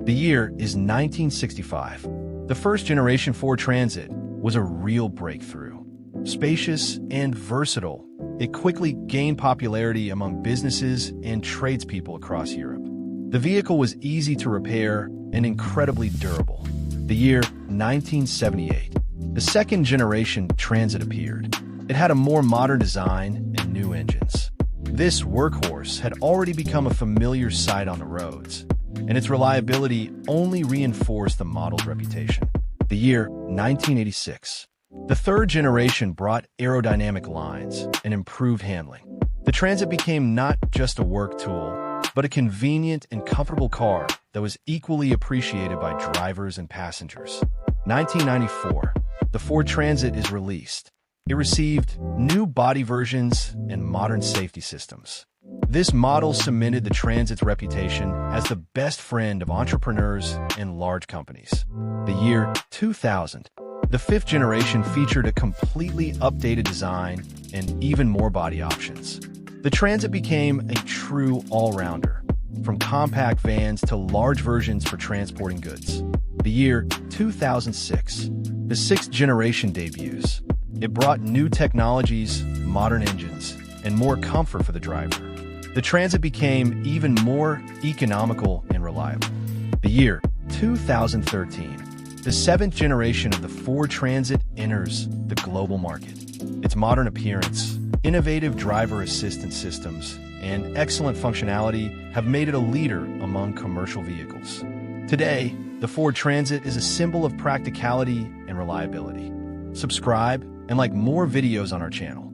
The year is 1965. The first generation Ford Transit was a real breakthrough. Spacious and versatile, it quickly gained popularity among businesses and tradespeople across Europe. The vehicle was easy to repair and incredibly durable. The year 1978. The second generation Transit appeared. It had a more modern design and new engines. This workhorse had already become a familiar sight on the roads, and its reliability only reinforced the model's reputation. The year 1986. The third generation brought aerodynamic lines and improved handling. The Transit became not just a work tool, but a convenient and comfortable car that was equally appreciated by drivers and passengers. 1994. The Ford Transit is released. It received new body versions and modern safety systems. This model cemented the Transit's reputation as the best friend of entrepreneurs and large companies. The year 2000. The fifth generation featured a completely updated design and even more body options. The Transit became a true all-rounder, from compact vans to large versions for transporting goods. The year 2006. The sixth generation debuts. It brought new technologies, modern engines, and more comfort for the driver. The Transit became even more economical and reliable. The year 2013. The seventh generation of the Ford Transit enters the global market. Its modern appearance, innovative driver assistance systems, and excellent functionality have made it a leader among commercial vehicles. Today, the Ford Transit is a symbol of practicality and reliability. Subscribe and like more videos on our channel.